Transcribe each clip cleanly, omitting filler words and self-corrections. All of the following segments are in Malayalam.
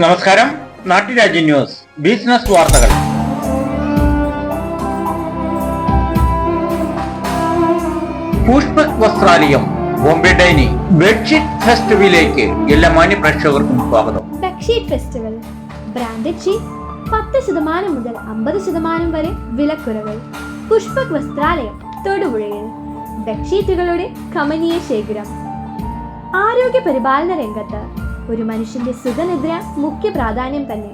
നമസ്കാരം. നാട്ടുരാജ്യ ന്യൂസ് ബിസിനസ് വാർത്തകൾ. പുഷ്പക് വസ്ത്രാലയം ബോംബെ ഡൈനിങ് ബെഡ്ഷീറ്റ് ഫെസ്റ്റിവലിലേക്ക് എല്ലാ മാന്യ പ്രേക്ഷകർക്കും സ്വാഗതം. ബെഡ്ഷീറ്റ് ഫെസ്റ്റിവൽ ബ്രാൻഡഡ് ഷീറ്റ് 10% മുതൽ 50% വരെ വിലക്കുറവ്. പുഷ്പക് വസ്ത്രാലയം തൊടുപുഴയിൽ ബെഡ്ഷീറ്റുകളുടെ കമനീയ ശേഖരം. ആരോഗ്യ പരിപാലന രംഗത്ത് ഒരു മനുഷ്യന്റെ സുഖനിദ്ര മുഖ്യ പ്രാധാന്യം തന്നെ.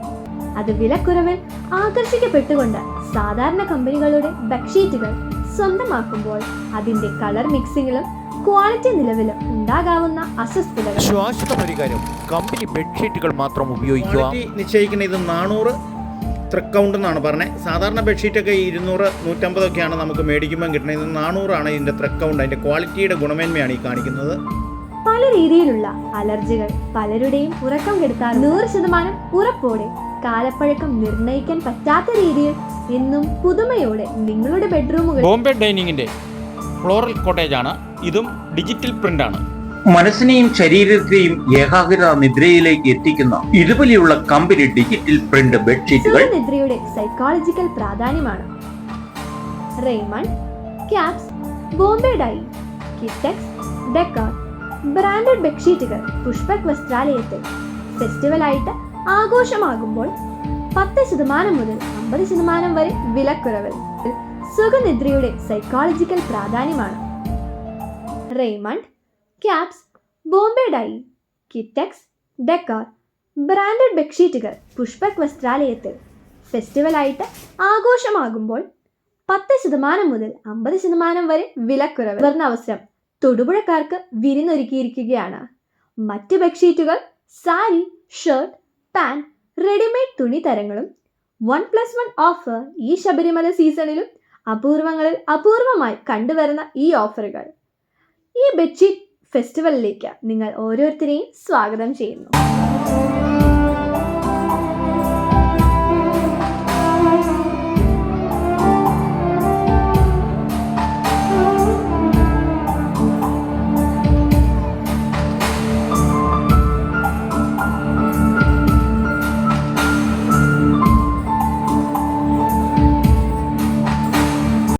അത് വിലക്കുറവിൽ ആകർഷിക്കപ്പെട്ടുകൊണ്ട് സാധാരണ കമ്പനികളുടെ ബെഡ്ഷീറ്റുകൾ സ്വന്തമാക്കുമ്പോൾ അതിന്റെ കളർ മിക്സിങ്ങിലും ക്വാളിറ്റി നിലവിലും ഉണ്ടാകാവുന്ന അസ്വസ്ഥതകൾ. ശാശ്വത പരിഹാരം കമ്പനി ബെഡ്ഷീറ്റുകൾ മാത്രം ഉപയോഗിക്കുക. നിശ്ചയിക്കുന്ന ഇത് 400 ത്രിക്കൗണ്ട് എന്നാണ് പറഞ്ഞത്. സാധാരണ ബെഡ്ഷീറ്റൊക്കെ 200, 150 നമുക്ക് മേടിക്കുമ്പോൾ കിട്ടുന്നത്. ഇത് 400 ഇതിൻ്റെ ത്രിക്കൗണ്ട്. അതിൻ്റെ ക്വാളിറ്റിയുടെ ഗുണമേന്മയാണ് ഈ കാണിക്കുന്നത്. പല രീതിയിലുള്ള അലർജികൾ പലരുടെയും ഉറക്കം കെടുത്താൻ 100% ഉറപ്പോടെ കാലപ്പഴക്കം നിർണ്ണയിക്കാൻ പറ്റാത്ത രീതിയിൽ എന്നും പുതുമയോടെ നിങ്ങളുടെ ബെഡ്റൂമുകൾ. ബോംബെ ഡൈനിങ്ങിന്റെ ഫ്ലോറൽ കോട്ടേജ് ആണ്. ഇതും ഡിജിറ്റൽ പ്രിന്റ് ആണ്. മനസ്സിനെയും ശരീരത്തെയും ഏകാഗ്രത നിദ്രയിലേക്ക് എത്തിക്കുന്ന ഇതുപോലെയുള്ള കമ്പനി ഡിജിറ്റൽ പ്രിന്റ് ബെഡ്ഷീറ്റുകൾ നിദ്രയുടെ സൈക്കോളജിക്കൽ പ്രാധാന്യമാണ്. Raymond, Caps, Bombay dye, Kitex, Decor branded ബെഡ്ഷീറ്റുകൾ പുഷ്പക് വസ്ത്രാലയത്തിൽ ഫെസ്റ്റിവലായിട്ട് ആഘോഷമാകുമ്പോൾ 10% മുതൽ 50% വരെ വിലക്കുറവിൽ. സുഖനിദ്രയുടെ സൈക്കോളജിക്കൽ പ്രാധാന്യമാണ്. Raymond, Caps, Bombay dye, Kitex, Decor branded ബെഡ്ഷീറ്റുകൾ പുഷ്പക് വസ്ത്രാലയത്തിൽ ഫെസ്റ്റിവലായിട്ട് ആഘോഷമാകുമ്പോൾ 10% മുതൽ 50% വരെ വിലക്കുറവ്. വരുന്ന അവസരം തൊടുപുഴക്കാർക്ക് വിരുന്നൊരുക്കിയിരിക്കുകയാണ്. മറ്റ് ബെഡ്ഷീറ്റുകൾ, സാരി, ഷർട്ട്, പാന്റ്, റെഡിമെയ്ഡ് തുണി തരങ്ങളും 1+1 ഓഫർ ഈ ശബരിമല സീസണിലും അപൂർവങ്ങളിൽ അപൂർവമായി കണ്ടുവരുന്ന ഈ ഓഫറുകൾ. ഈ ബെഡ്ഷീറ്റ് ഫെസ്റ്റിവലിലേക്ക് നിങ്ങൾ ഓരോരുത്തരെയും സ്വാഗതം ചെയ്യുന്നു.